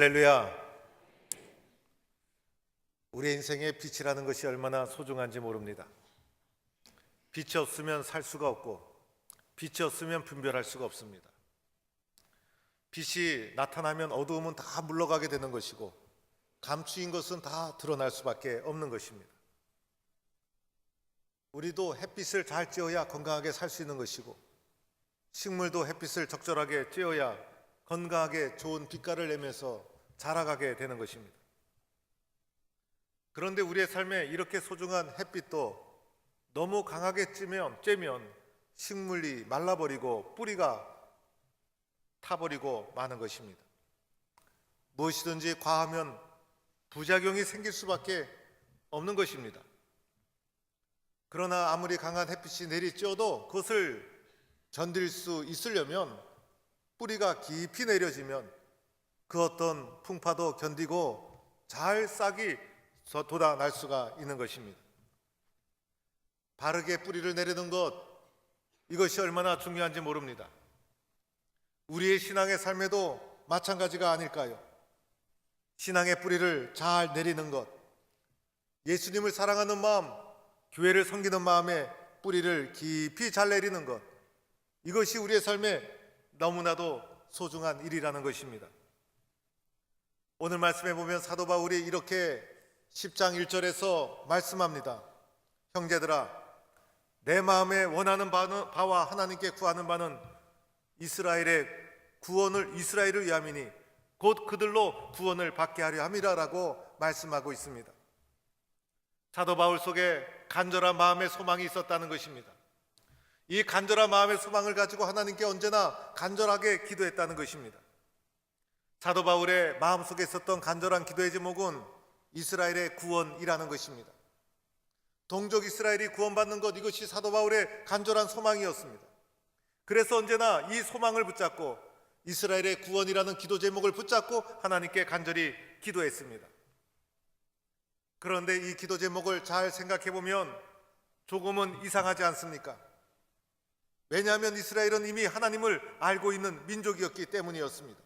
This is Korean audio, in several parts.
할렐루야. 우리 인생에 빛이라는 것이 얼마나 소중한지 모릅니다. 빛이 없으면 살 수가 없고 빛이 없으면 분별할 수가 없습니다. 빛이 나타나면 어두움은 다 물러가게 되는 것이고 감추인 것은 다 드러날 수밖에 없는 것입니다. 우리도 햇빛을 잘 쬐어야 건강하게 살 수 있는 것이고 식물도 햇빛을 적절하게 쬐어야 건강하게 좋은 빛깔을 내면서 자라가게 되는 것입니다. 그런데 우리의 삶에 이렇게 소중한 햇빛도 너무 강하게 쬐면 식물이 말라버리고 뿌리가 타버리고 마는 것입니다. 무엇이든지 과하면 부작용이 생길 수밖에 없는 것입니다. 그러나 아무리 강한 햇빛이 내리쬐어도 그것을 견딜 수 있으려면 뿌리가 깊이 내려지면 그 어떤 풍파도 견디고 잘 싹이 돋아날 수가 있는 것입니다. 바르게 뿌리를 내리는 것, 이것이 얼마나 중요한지 모릅니다. 우리의 신앙의 삶에도 마찬가지가 아닐까요? 신앙의 뿌리를 잘 내리는 것, 예수님을 사랑하는 마음, 교회를 섬기는 마음에 뿌리를 깊이 잘 내리는 것, 이것이 우리의 삶에 너무나도 소중한 일이라는 것입니다. 오늘 말씀해 보면 사도 바울이 이렇게 10장 1절에서 말씀합니다. 형제들아, 내 마음에 원하는 바와 하나님께 구하는 바는 이스라엘을 위함이니 곧 그들로 구원을 받게 하려 함이라라고 말씀하고 있습니다. 사도 바울 속에 간절한 마음의 소망이 있었다는 것입니다. 이 간절한 마음의 소망을 가지고 하나님께 언제나 간절하게 기도했다는 것입니다. 사도 바울의 마음속에 있었던 간절한 기도의 제목은 이스라엘의 구원이라는 것입니다. 동족 이스라엘이 구원받는 것, 이것이 사도 바울의 간절한 소망이었습니다. 그래서 언제나 이 소망을 붙잡고 이스라엘의 구원이라는 기도 제목을 붙잡고 하나님께 간절히 기도했습니다. 그런데 이 기도 제목을 잘 생각해 보면 조금은 이상하지 않습니까? 왜냐하면 이스라엘은 이미 하나님을 알고 있는 민족이었기 때문이었습니다.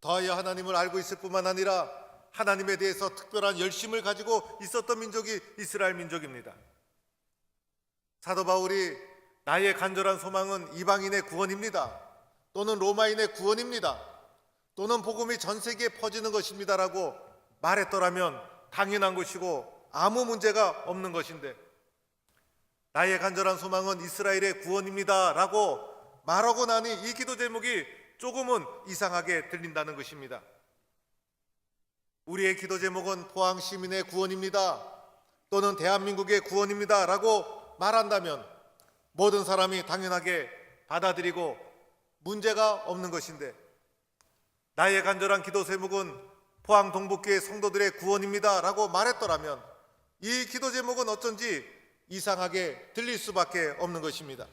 더하여 하나님을 알고 있을 뿐만 아니라 하나님에 대해서 특별한 열심을 가지고 있었던 민족이 이스라엘 민족입니다. 사도 바울이 나의 간절한 소망은 이방인의 구원입니다, 또는 로마인의 구원입니다, 또는 복음이 전 세계에 퍼지는 것입니다라고 말했더라면 당연한 것이고 아무 문제가 없는 것인데, 나의 간절한 소망은 이스라엘의 구원입니다 라고 말하고 나니 이 기도 제목이 조금은 이상하게 들린다는 것입니다. 우리의 기도 제목은 포항 시민의 구원입니다, 또는 대한민국의 구원입니다 라고 말한다면 모든 사람이 당연하게 받아들이고 문제가 없는 것인데, 나의 간절한 기도 제목은 포항 동북교회 성도들의 구원입니다 라고 말했더라면 이 기도 제목은 어쩐지 이상하게 들릴 수밖에 없는 것입니다.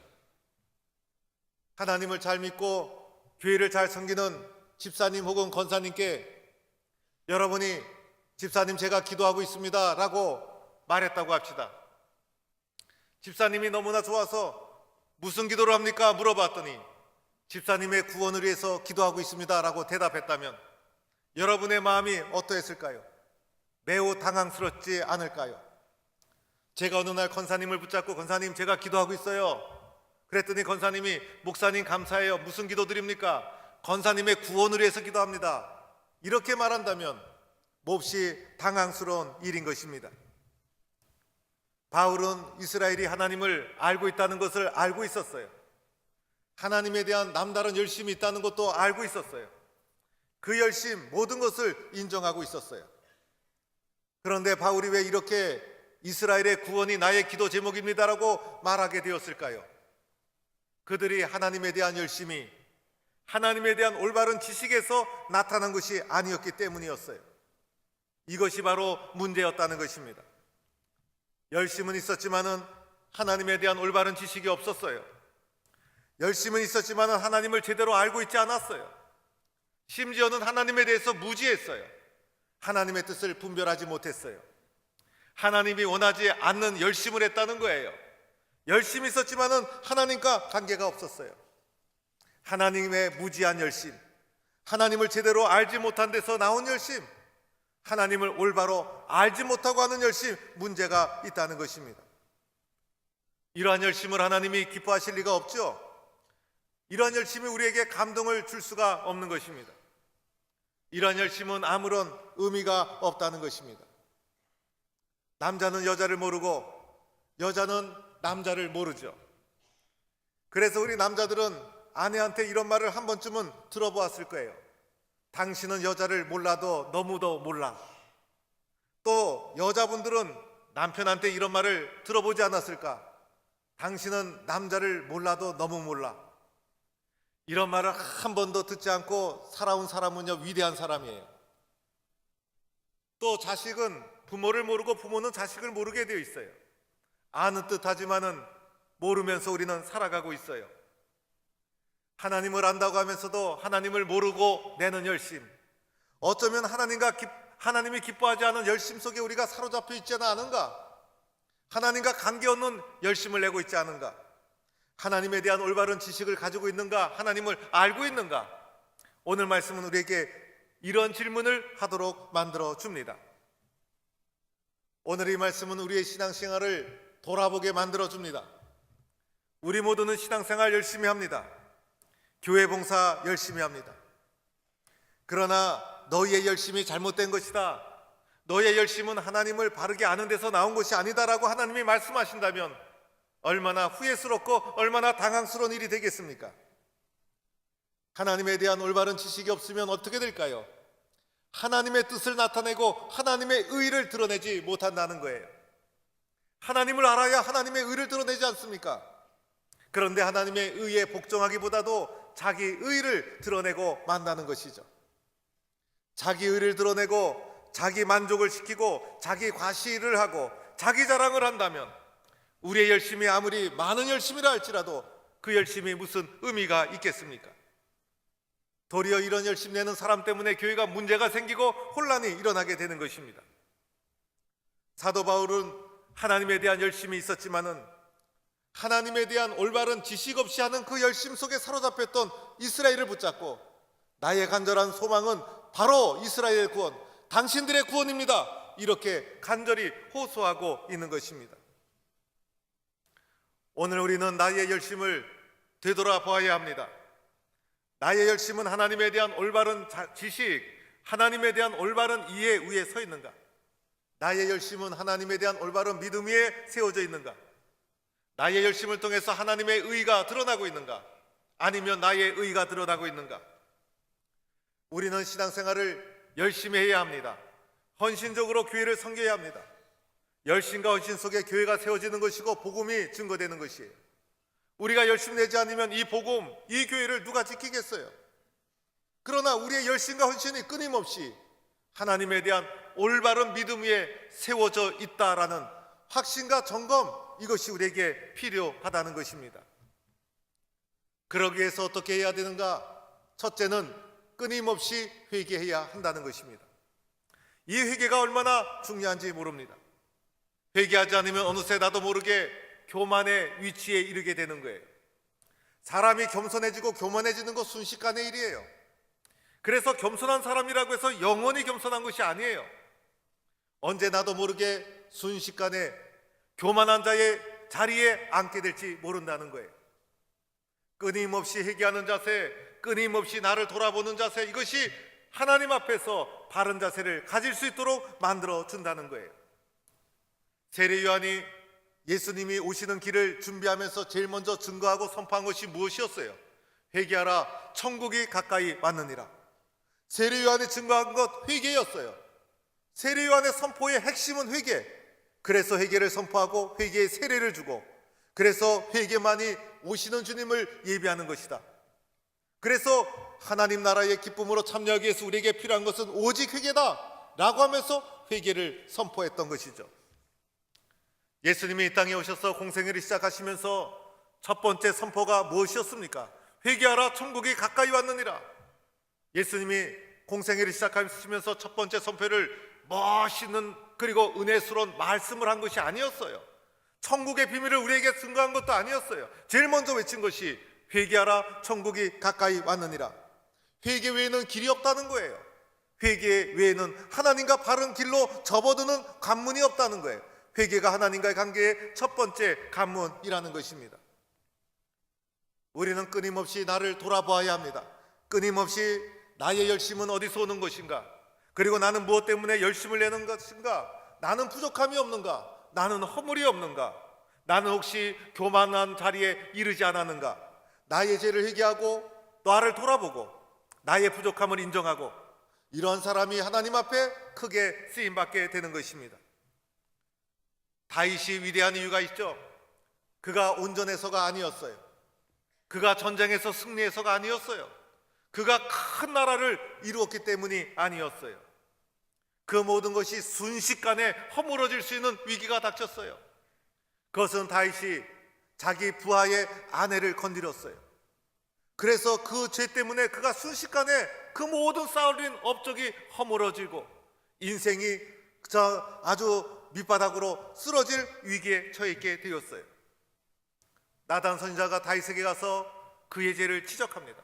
하나님을 잘 믿고 교회를 잘 섬기는 집사님 혹은 권사님께 여러분이 집사님 제가 기도하고 있습니다 라고 말했다고 합시다. 집사님이 너무나 좋아서 무슨 기도를 합니까? 물어봤더니 집사님의 구원을 위해서 기도하고 있습니다 라고 대답했다면 여러분의 마음이 어떠했을까요? 매우 당황스럽지 않을까요? 제가 어느 날 권사님을 붙잡고 권사님 제가 기도하고 있어요. 그랬더니 권사님이 목사님 감사해요. 무슨 기도 드립니까? 권사님의 구원을 위해서 기도합니다. 이렇게 말한다면 몹시 당황스러운 일인 것입니다. 바울은 이스라엘이 하나님을 알고 있다는 것을 알고 있었어요. 하나님에 대한 남다른 열심이 있다는 것도 알고 있었어요. 그 열심, 모든 것을 인정하고 있었어요. 그런데 바울이 왜 이렇게 이스라엘의 구원이 나의 기도 제목입니다라고 말하게 되었을까요? 그들이 하나님에 대한 열심이 하나님에 대한 올바른 지식에서 나타난 것이 아니었기 때문이었어요. 이것이 바로 문제였다는 것입니다. 열심은 있었지만은 하나님에 대한 올바른 지식이 없었어요. 열심은 있었지만은 하나님을 제대로 알고 있지 않았어요. 심지어는 하나님에 대해서 무지했어요. 하나님의 뜻을 분별하지 못했어요. 하나님이 원하지 않는 열심을 했다는 거예요. 열심이 있었지만은 하나님과 관계가 없었어요. 하나님의 무지한 열심, 하나님을 제대로 알지 못한 데서 나온 열심, 하나님을 올바로 알지 못하고 하는 열심, 문제가 있다는 것입니다. 이러한 열심을 하나님이 기뻐하실 리가 없죠. 이러한 열심이 우리에게 감동을 줄 수가 없는 것입니다. 이러한 열심은 아무런 의미가 없다는 것입니다. 남자는 여자를 모르고 여자는 남자를 모르죠. 그래서 우리 남자들은 아내한테 이런 말을 한 번쯤은 들어보았을 거예요. 당신은 여자를 몰라도 너무도 몰라. 또 여자분들은 남편한테 이런 말을 들어보지 않았을까? 당신은 남자를 몰라도 너무 몰라. 이런 말을 한 번도 듣지 않고 살아온 사람은요, 위대한 사람이에요. 또 자식은 부모를 모르고 부모는 자식을 모르게 되어 있어요. 아는 듯하지만은 모르면서 우리는 살아가고 있어요. 하나님을 안다고 하면서도 하나님을 모르고 내는 열심, 어쩌면 하나님이 기뻐하지 않은 열심 속에 우리가 사로잡혀 있지는 않은가? 하나님과 관계없는 열심을 내고 있지 않은가? 하나님에 대한 올바른 지식을 가지고 있는가? 하나님을 알고 있는가? 오늘 말씀은 우리에게 이런 질문을 하도록 만들어 줍니다. 오늘 이 말씀은 우리의 신앙생활을 돌아보게 만들어 줍니다. 우리 모두는 신앙생활 열심히 합니다. 교회 봉사 열심히 합니다. 그러나 너희의 열심이 잘못된 것이다, 너희의 열심은 하나님을 바르게 아는 데서 나온 것이 아니다라고 하나님이 말씀하신다면 얼마나 후회스럽고 얼마나 당황스러운 일이 되겠습니까? 하나님에 대한 올바른 지식이 없으면 어떻게 될까요? 하나님의 뜻을 나타내고 하나님의 의를 드러내지 못한다는 거예요. 하나님을 알아야 하나님의 의를 드러내지 않습니까? 그런데 하나님의 의에 복종하기보다도 자기 의를 드러내고 만다는 것이죠. 자기 의를 드러내고 자기 만족을 시키고 자기 과시를 하고 자기 자랑을 한다면 우리의 열심이 아무리 많은 열심이라 할지라도 그 열심이 무슨 의미가 있겠습니까? 도리어 이런 열심 내는 사람 때문에 교회가 문제가 생기고 혼란이 일어나게 되는 것입니다. 사도 바울은 하나님에 대한 열심이 있었지만은 하나님에 대한 올바른 지식 없이 하는 그 열심 속에 사로잡혔던 이스라엘을 붙잡고 나의 간절한 소망은 바로 이스라엘의 구원, 당신들의 구원입니다, 이렇게 간절히 호소하고 있는 것입니다. 오늘 우리는 나의 열심을 되돌아봐야 합니다. 나의 열심은 하나님에 대한 올바른 지식, 하나님에 대한 올바른 이해 위에 서 있는가? 나의 열심은 하나님에 대한 올바른 믿음 위에 세워져 있는가? 나의 열심을 통해서 하나님의 의가 드러나고 있는가? 아니면 나의 의가 드러나고 있는가? 우리는 신앙생활을 열심히 해야 합니다. 헌신적으로 교회를 섬겨야 합니다. 열심과 헌신 속에 교회가 세워지는 것이고 복음이 증거되는 것이에요. 우리가 열심히 내지 않으면 이 복음, 이 교회를 누가 지키겠어요? 그러나 우리의 열심과 헌신이 끊임없이 하나님에 대한 올바른 믿음 위에 세워져 있다라는 확신과 점검, 이것이 우리에게 필요하다는 것입니다. 그러기 위해서 어떻게 해야 되는가? 첫째는 끊임없이 회개해야 한다는 것입니다. 이 회개가 얼마나 중요한지 모릅니다. 회개하지 않으면 어느새 나도 모르게 교만의 위치에 이르게 되는 거예요. 사람이 겸손해지고 교만해지는 것 순식간의 일이에요. 그래서 겸손한 사람이라고 해서 영원히 겸손한 것이 아니에요. 언제 나도 모르게 순식간에 교만한 자의 자리에 앉게 될지 모른다는 거예요. 끊임없이 회개하는 자세, 끊임없이 나를 돌아보는 자세, 이것이 하나님 앞에서 바른 자세를 가질 수 있도록 만들어 준다는 거예요. 세례 요한이 예수님이 오시는 길을 준비하면서 제일 먼저 증거하고 선포한 것이 무엇이었어요? 회개하라, 천국이 가까이 왔느니라. 세례 요한이 증거한 것 회개였어요. 세례 요한의 선포의 핵심은 회개. 그래서 회개를 선포하고 회개의 세례를 주고, 그래서 회개만이 오시는 주님을 예비하는 것이다. 그래서 하나님 나라의 기쁨으로 참여하기 위해서 우리에게 필요한 것은 오직 회개다 라고 하면서 회개를 선포했던 것이죠. 예수님이 이 땅에 오셔서 공생애를 시작하시면서 첫 번째 선포가 무엇이었습니까? 회개하라, 천국이 가까이 왔느니라. 예수님이 공생애를 시작하시면서 첫 번째 선포를 멋있는 그리고 은혜스러운 말씀을 한 것이 아니었어요. 천국의 비밀을 우리에게 증거한 것도 아니었어요. 제일 먼저 외친 것이 회개하라, 천국이 가까이 왔느니라. 회개 외에는 길이 없다는 거예요. 회개 외에는 하나님과 바른 길로 접어드는 관문이 없다는 거예요. 회개가 하나님과의 관계의 첫 번째 관문이라는 것입니다. 우리는 끊임없이 나를 돌아보아야 합니다. 끊임없이 나의 열심은 어디서 오는 것인가? 그리고 나는 무엇 때문에 열심을 내는 것인가? 나는 부족함이 없는가? 나는 허물이 없는가? 나는 혹시 교만한 자리에 이르지 않았는가? 나의 죄를 회개하고 나를 돌아보고 나의 부족함을 인정하고 이런 사람이 하나님 앞에 크게 쓰임받게 되는 것입니다. 다윗이 위대한 이유가 있죠. 그가 온전해서가 아니었어요. 그가 전쟁에서 승리해서가 아니었어요. 그가 큰 나라를 이루었기 때문이 아니었어요. 그 모든 것이 순식간에 허물어질 수 있는 위기가 닥쳤어요. 그것은 다윗이 자기 부하의 아내를 건드렸어요. 그래서 그 죄 때문에 그가 순식간에 그 모든 쌓아올린 업적이 허물어지고 인생이 아주 밑바닥으로 쓰러질 위기에 처해 되었어요. 나단 선지자가 다윗에게 가서 그의 죄를 지적합니다.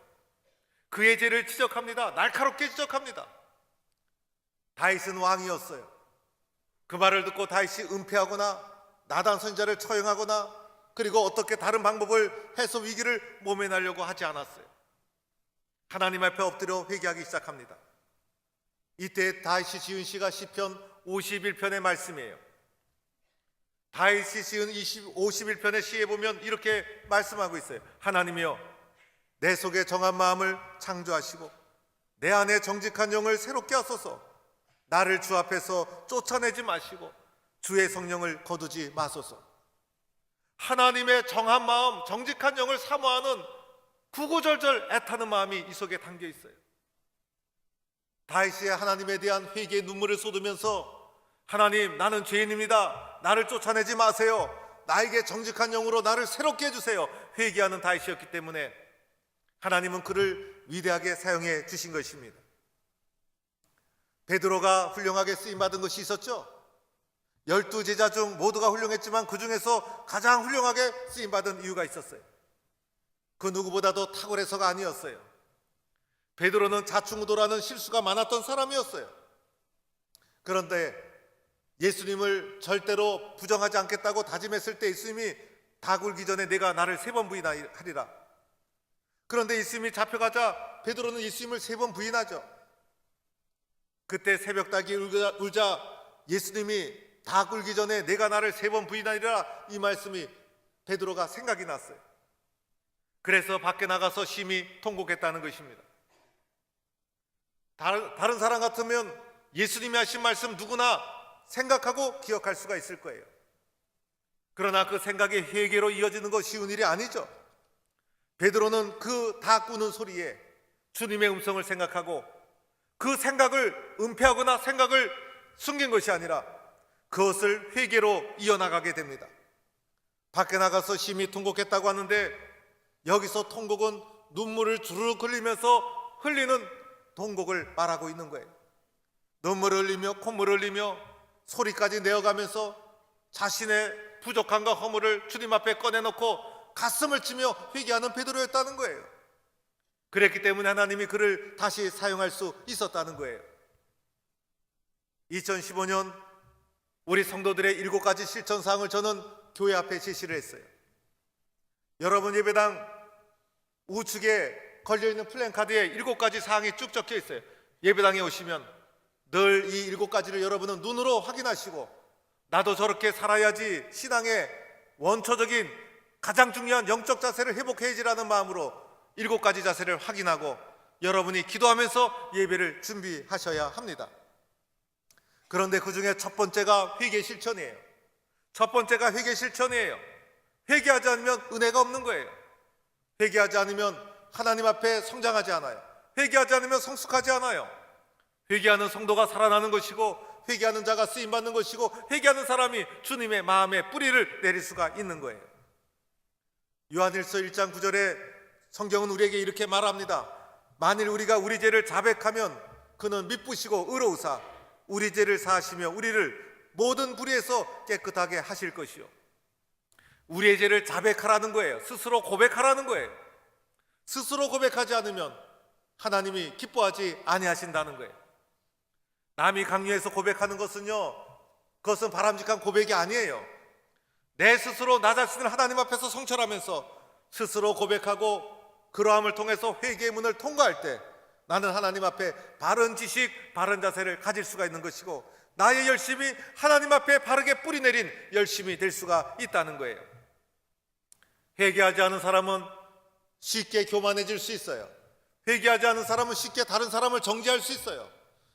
그의 죄를 지적합니다. 날카롭게 지적합니다. 다윗은 왕이었어요. 그 말을 듣고 다윗이 은폐하거나 나단 선지자를 처형하거나 그리고 어떻게 다른 방법을 해서 위기를 모면하려고 하지 않았어요. 하나님 앞에 엎드려 회개하기 시작합니다. 이때 다윗이 지은 시가 시편 51편의 말씀이에요. 다윗이 지은 51편의 시에 보면 이렇게 말씀하고 있어요. 하나님이여, 내 속에 정한 마음을 창조하시고 내 안에 정직한 영을 새롭게 하소서. 나를 주 앞에서 쫓아내지 마시고 주의 성령을 거두지 마소서. 하나님의 정한 마음, 정직한 영을 사모하는 구구절절 애타는 마음이 이 속에 담겨 있어요. 다윗이 하나님에 대한 회개의 눈물을 쏟으면서 하나님, 나는 죄인입니다. 나를 쫓아내지 마세요. 나에게 정직한 영으로 나를 새롭게 해주세요. 회개하는 다윗이었기 때문에 하나님은 그를 위대하게 사용해 주신 것입니다. 베드로가 훌륭하게 쓰임받은 것이 있었죠. 12제자 중 모두가 훌륭했지만 그 중에서 가장 훌륭하게 쓰임받은 이유가 있었어요. 그 누구보다도 탁월해서가 아니었어요. 베드로는 자충우돌하는 실수가 많았던 사람이었어요. 그런데 예수님을 절대로 부정하지 않겠다고 다짐했을 때 예수님이 다 굴기 전에 내가 나를 3번 부인하리라. 그런데 예수님이 잡혀가자 베드로는 예수님을 3번 부인하죠. 그때 새벽닭이 울자 예수님이 다 굴기 전에 내가 나를 3번 부인하리라, 이 말씀이 베드로가 생각이 났어요. 그래서 밖에 나가서 심히 통곡했다는 것입니다. 다른 사람 같으면 예수님이 하신 말씀 누구나 생각하고 기억할 수가 있을 거예요. 그러나 그 생각이 회개로 이어지는 거 쉬운 일이 아니죠. 베드로는 그 다 꾸는 소리에 주님의 음성을 생각하고 그 생각을 은폐하거나 생각을 숨긴 것이 아니라 그것을 회개로 이어나가게 됩니다. 밖에 나가서 심히 통곡했다고 하는데 여기서 통곡은 눈물을 주르륵 흘리면서 흘리는 통곡을 말하고 있는 거예요. 눈물을 흘리며 콧물을 흘리며 소리까지 내어가면서 자신의 부족함과 허물을 주님 앞에 꺼내놓고 가슴을 치며 회개하는 베드로였다는 거예요. 그랬기 때문에 하나님이 그를 다시 사용할 수 있었다는 거예요. 2015년 우리 성도들의 7가지 실천사항을 저는 교회 앞에 제시를 했어요. 여러분 예배당 우측에 걸려있는 플랜카드에 7가지 사항이 쭉 적혀 있어요. 예배당에 오시면 늘 이 7가지를 여러분은 눈으로 확인하시고 나도 저렇게 살아야지, 신앙의 원초적인 가장 중요한 영적 자세를 회복해야지라는 마음으로 7가지 자세를 확인하고 여러분이 기도하면서 예배를 준비하셔야 합니다. 그런데 그 중에 첫 번째가 회개 실천이에요. 첫 번째가 회개 실천이에요. 회개하지 않으면 은혜가 없는 거예요. 회개하지 않으면 하나님 앞에 성장하지 않아요. 회개하지 않으면 성숙하지 않아요. 회개하는 성도가 살아나는 것이고 회개하는 자가 쓰임받는 것이고 회개하는 사람이 주님의 마음에 뿌리를 내릴 수가 있는 거예요. 요한일서 1장 9절에 성경은 우리에게 이렇게 말합니다. 만일 우리가 우리 죄를 자백하면 그는 미쁘시고 의로우사 우리 죄를 사하시며 우리를 모든 불의에서 깨끗하게 하실 것이요. 우리의 죄를 자백하라는 거예요. 스스로 고백하라는 거예요. 스스로 고백하지 않으면 하나님이 기뻐하지 아니하신다는 거예요. 남이 강요해서 고백하는 것은요, 그것은 바람직한 고백이 아니에요. 내 스스로 나 자신을 하나님 앞에서 성찰하면서 스스로 고백하고 그러함을 통해서 회개의 문을 통과할 때 나는 하나님 앞에 바른 지식, 바른 자세를 가질 수가 있는 것이고, 나의 열심이 하나님 앞에 바르게 뿌리내린 열심이 될 수가 있다는 거예요. 회개하지 않은 사람은 쉽게 교만해질 수 있어요. 회개하지 않은 사람은 쉽게 다른 사람을 정죄할 수 있어요.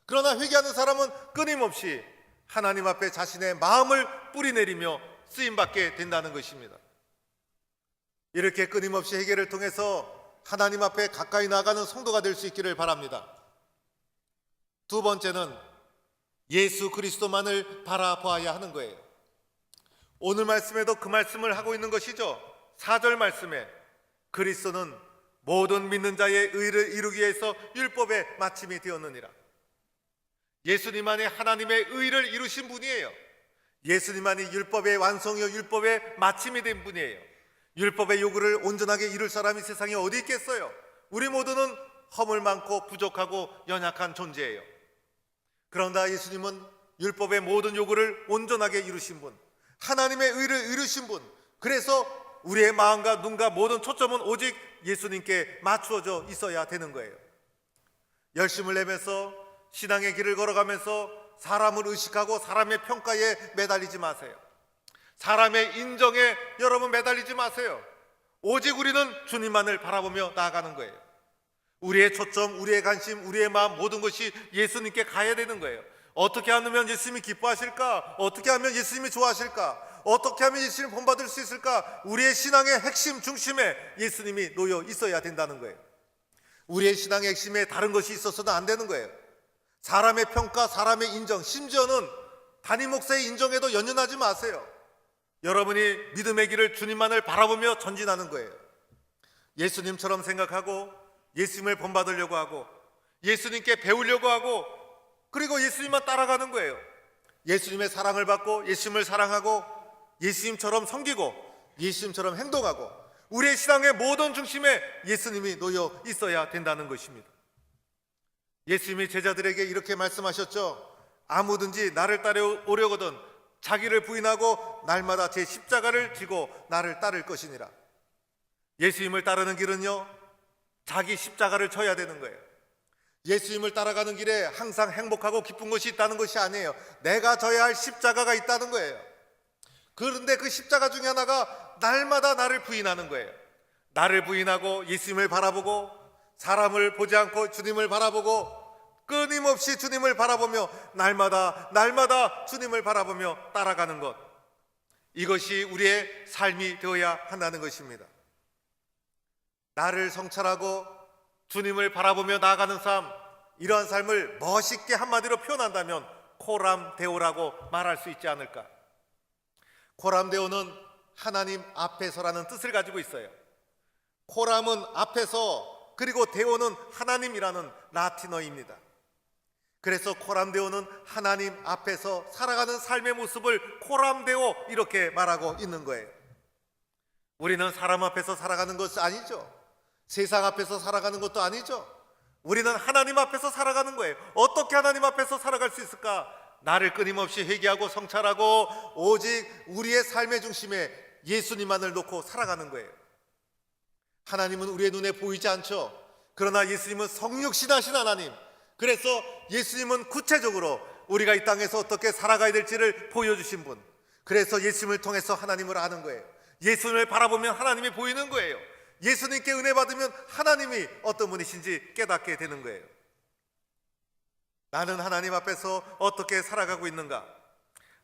그러나 회개하는 사람은 끊임없이 하나님 앞에 자신의 마음을 뿌리내리며 쓰임받게 된다는 것입니다. 이렇게 끊임없이 회개를 통해서 하나님 앞에 가까이 나아가는 성도가 될 수 있기를 바랍니다. 두 번째는 예수 그리스도만을 바라보아야 하는 거예요. 오늘 말씀에도 그 말씀을 하고 있는 것이죠. 4절 말씀에 그리스도는 모든 믿는 자의 의를 이루기 위해서 율법의 마침이 되었느니라. 예수님만이 하나님의 의를 이루신 분이에요. 예수님만이 율법의 완성이요 율법의 마침이 된 분이에요. 율법의 요구를 온전하게 이룰 사람이 세상에 어디 있겠어요? 우리 모두는 허물 많고 부족하고 연약한 존재예요. 그러나 예수님은 율법의 모든 요구를 온전하게 이루신 분, 하나님의 의를 이루신 분, 그래서 우리의 마음과 눈과 모든 초점은 오직 예수님께 맞추어져 있어야 되는 거예요. 열심을 내면서 신앙의 길을 걸어가면서 사람을 의식하고 사람의 평가에 매달리지 마세요. 사람의 인정에 여러분 매달리지 마세요. 오직 우리는 주님만을 바라보며 나아가는 거예요. 우리의 초점, 우리의 관심, 우리의 마음 모든 것이 예수님께 가야 되는 거예요. 어떻게 하면 예수님이 기뻐하실까? 어떻게 하면 예수님이 좋아하실까? 어떻게 하면 예수님을 본받을 수 있을까? 우리의 신앙의 핵심 중심에 예수님이 놓여 있어야 된다는 거예요. 우리의 신앙의 핵심에 다른 것이 있어서는 안 되는 거예요. 사람의 평가, 사람의 인정, 심지어는 담임 목사의 인정에도 연연하지 마세요. 여러분이 믿음의 길을 주님만을 바라보며 전진하는 거예요. 예수님처럼 생각하고 예수님을 본받으려고 하고 예수님께 배우려고 하고 그리고 예수님만 따라가는 거예요. 예수님의 사랑을 받고 예수님을 사랑하고 예수님처럼 섬기고 예수님처럼 행동하고 우리의 신앙의 모든 중심에 예수님이 놓여 있어야 된다는 것입니다. 예수님이 제자들에게 이렇게 말씀하셨죠. 아무든지 나를 따라오려거든 자기를 부인하고 날마다 제 십자가를 지고 나를 따를 것이니라. 예수님을 따르는 길은요, 자기 십자가를 져야 되는 거예요. 예수님을 따라가는 길에 항상 행복하고 기쁜 것이 있다는 것이 아니에요. 내가 져야 할 십자가가 있다는 거예요. 그런데 그 십자가 중에 하나가 날마다 나를 부인하는 거예요. 나를 부인하고 예수님을 바라보고 사람을 보지 않고 주님을 바라보고 끊임없이 주님을 바라보며 날마다 주님을 바라보며 따라가는 것, 이것이 우리의 삶이 되어야 한다는 것입니다. 나를 성찰하고 주님을 바라보며 나아가는 삶, 이러한 삶을 멋있게 한마디로 표현한다면 코람데오라고 말할 수 있지 않을까. 코람데오는 하나님 앞에서라는 뜻을 가지고 있어요. 코람은 앞에서, 그리고 데오는 하나님이라는 라틴어입니다. 그래서 코람데오는 하나님 앞에서 살아가는 삶의 모습을 코람데오 이렇게 말하고 있는 거예요. 우리는 사람 앞에서 살아가는 것이 아니죠. 세상 앞에서 살아가는 것도 아니죠. 우리는 하나님 앞에서 살아가는 거예요. 어떻게 하나님 앞에서 살아갈 수 있을까? 나를 끊임없이 회개하고 성찰하고 오직 우리의 삶의 중심에 예수님만을 놓고 살아가는 거예요. 하나님은 우리의 눈에 보이지 않죠. 그러나 예수님은 성육신하신 하나님, 그래서 예수님은 구체적으로 우리가 이 땅에서 어떻게 살아가야 될지를 보여주신 분, 그래서 예수님을 통해서 하나님을 아는 거예요. 예수님을 바라보면 하나님이 보이는 거예요. 예수님께 은혜 받으면 하나님이 어떤 분이신지 깨닫게 되는 거예요. 나는 하나님 앞에서 어떻게 살아가고 있는가?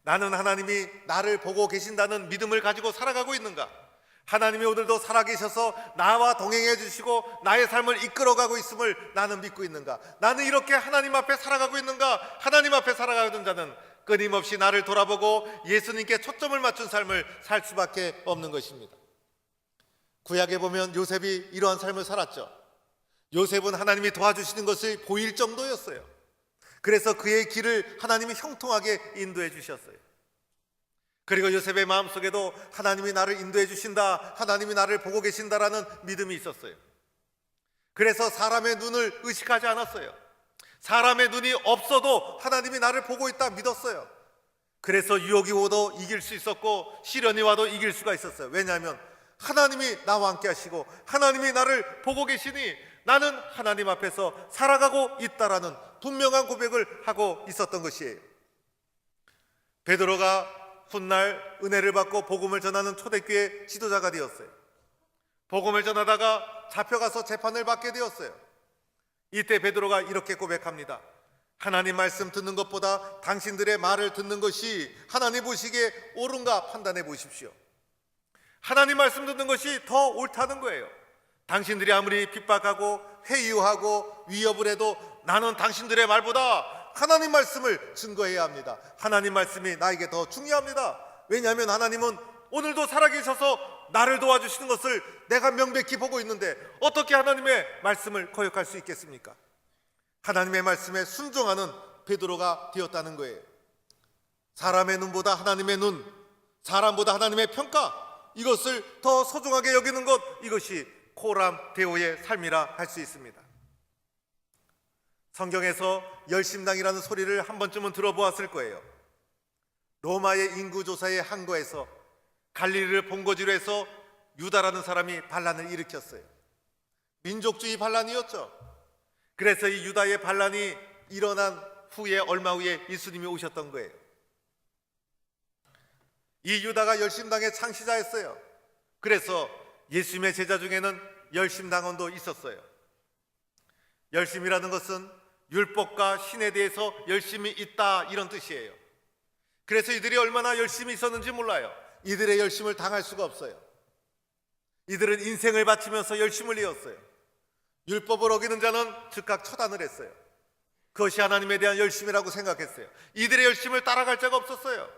나는 하나님이 나를 보고 계신다는 믿음을 가지고 살아가고 있는가? 하나님이 오늘도 살아계셔서 나와 동행해 주시고 나의 삶을 이끌어가고 있음을 나는 믿고 있는가? 나는 이렇게 하나님 앞에 살아가고 있는가? 하나님 앞에 살아가는 자는 끊임없이 나를 돌아보고 예수님께 초점을 맞춘 삶을 살 수밖에 없는 것입니다. 구약에 보면 요셉이 이러한 삶을 살았죠. 요셉은 하나님이 도와주시는 것을 보일 정도였어요. 그래서 그의 길을 하나님이 형통하게 인도해 주셨어요. 그리고 요셉의 마음속에도 하나님이 나를 인도해 주신다, 하나님이 나를 보고 계신다라는 믿음이 있었어요. 그래서 사람의 눈을 의식하지 않았어요. 사람의 눈이 없어도 하나님이 나를 보고 있다 믿었어요. 그래서 유혹이 와도 이길 수 있었고 시련이 와도 이길 수가 있었어요. 왜냐하면 하나님이 나와 함께 하시고 하나님이 나를 보고 계시니 나는 하나님 앞에서 살아가고 있다라는 분명한 고백을 하고 있었던 것이에요. 베드로가 훗날 은혜를 받고 복음을 전하는 초대교회 지도자가 되었어요. 복음을 전하다가 잡혀가서 재판을 받게 되었어요. 이때 베드로가 이렇게 고백합니다. 하나님 말씀 듣는 것보다 당신들의 말을 듣는 것이 하나님 보시기에 옳은가 판단해 보십시오. 하나님 말씀 듣는 것이 더 옳다는 거예요. 당신들이 아무리 핍박하고 회유하고 위협을 해도 나는 당신들의 말보다 하나님 말씀을 증거해야 합니다. 하나님 말씀이 나에게 더 중요합니다. 왜냐하면 하나님은 오늘도 살아계셔서 나를 도와주시는 것을 내가 명백히 보고 있는데 어떻게 하나님의 말씀을 거역할 수 있겠습니까? 하나님의 말씀에 순종하는 베드로가 되었다는 거예요. 사람의 눈보다 하나님의 눈, 사람보다 하나님의 평가, 이것을 더 소중하게 여기는 것, 이것이 코람 데오의 삶이라 할 수 있습니다. 성경에서 열심당이라는 소리를 한 번쯤은 들어보았을 거예요. 로마의 인구조사의 한 거에서 갈릴리를 본거지로 해서 유다라는 사람이 반란을 일으켰어요. 민족주의 반란이었죠. 그래서 이 유다의 반란이 일어난 후에 얼마 후에 예수님이 오셨던 거예요. 이 유다가 열심당의 창시자였어요. 그래서 예수님의 제자 중에는 열심당원도 있었어요. 열심이라는 것은 율법과 신에 대해서 열심히 있다, 이런 뜻이에요. 그래서 이들이 얼마나 열심히 있었는지 몰라요. 이들의 열심을 당할 수가 없어요. 이들은 인생을 바치면서 열심을 이었어요. 율법을 어기는 자는 즉각 처단을 했어요. 그것이 하나님에 대한 열심이라고 생각했어요. 이들의 열심을 따라갈 자가 없었어요.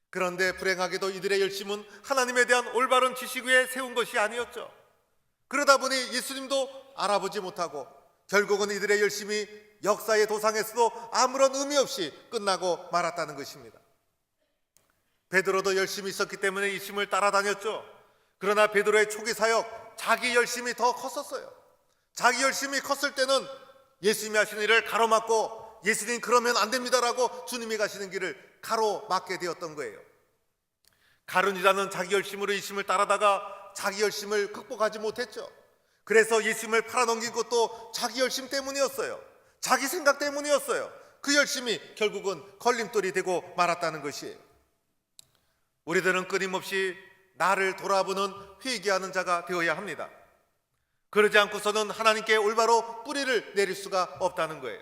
그런데 불행하게도 이들의 열심은 하나님에 대한 올바른 지식 위에 세운 것이 아니었죠. 그러다 보니 예수님도 알아보지 못하고 결국은 이들의 열심이 역사의 도상에서도 아무런 의미 없이 끝나고 말았다는 것입니다. 베드로도 열심히 있었기 때문에 예수님을 따라다녔죠. 그러나 베드로의 초기 사역, 자기 열심이 더 컸었어요. 자기 열심이 컸을 때는 예수님이 하시는 일을 가로막고 예수님 그러면 안 됩니다라고 주님이 가시는 길을 가로막게 되었던 거예요. 가룟 유다는 자기 열심으로 예수님을 따라다가 자기 열심을 극복하지 못했죠. 그래서 예수님을 팔아넘긴 것도 자기 열심 때문이었어요. 자기 생각 때문이었어요. 그 열심이 결국은 걸림돌이 되고 말았다는 것이에요. 우리들은 끊임없이 나를 돌아보는 회개하는 자가 되어야 합니다. 그러지 않고서는 하나님께 올바로 뿌리를 내릴 수가 없다는 거예요.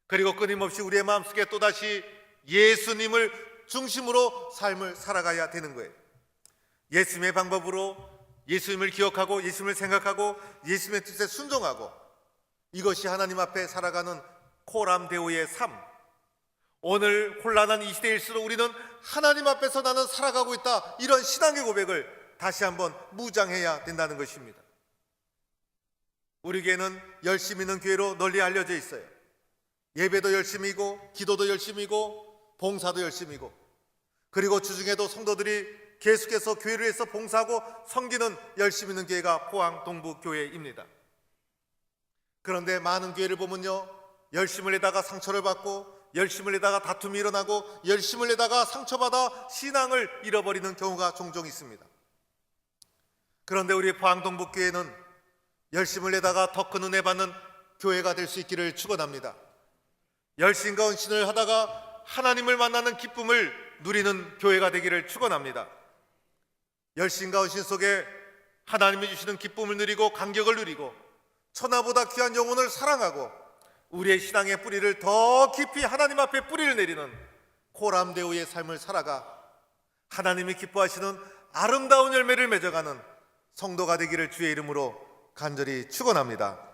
그리고 끊임없이 우리의 마음속에 또다시 예수님을 중심으로 삶을 살아가야 되는 거예요. 예수님의 방법으로 예수님을 기억하고 예수님을 생각하고 예수님의 뜻에 순종하고, 이것이 하나님 앞에 살아가는 코람 데오의 삶. 오늘 혼란한 이 시대일수록 우리는 하나님 앞에서 나는 살아가고 있다, 이런 신앙의 고백을 다시 한번 무장해야 된다는 것입니다. 우리 교회는 열심히 있는 교회로 널리 알려져 있어요. 예배도 열심히고 기도도 열심히고 봉사도 열심히고, 그리고 주중에도 성도들이 계속해서 교회를 해서 봉사하고 섬기는 열심히 있는 교회가 포항 동부교회입니다. 그런데 많은 교회를 보면요, 열심을 내다가 상처를 받고 열심을 내다가 다툼이 일어나고 열심을 내다가 상처받아 신앙을 잃어버리는 경우가 종종 있습니다. 그런데 우리 포항 동부교회는 열심을 내다가 더 큰 은혜 받는 교회가 될 수 있기를 축원합니다. 열심과 헌신을 하다가 하나님을 만나는 기쁨을 누리는 교회가 되기를 축원합니다. 열심과 헌신 속에 하나님이 주시는 기쁨을 누리고 감격을 누리고 천하보다 귀한 영혼을 사랑하고 우리의 신앙의 뿌리를 더 깊이 하나님 앞에 뿌리를 내리는 코람데오의 삶을 살아가 하나님이 기뻐하시는 아름다운 열매를 맺어가는 성도가 되기를 주의 이름으로 간절히 축원합니다.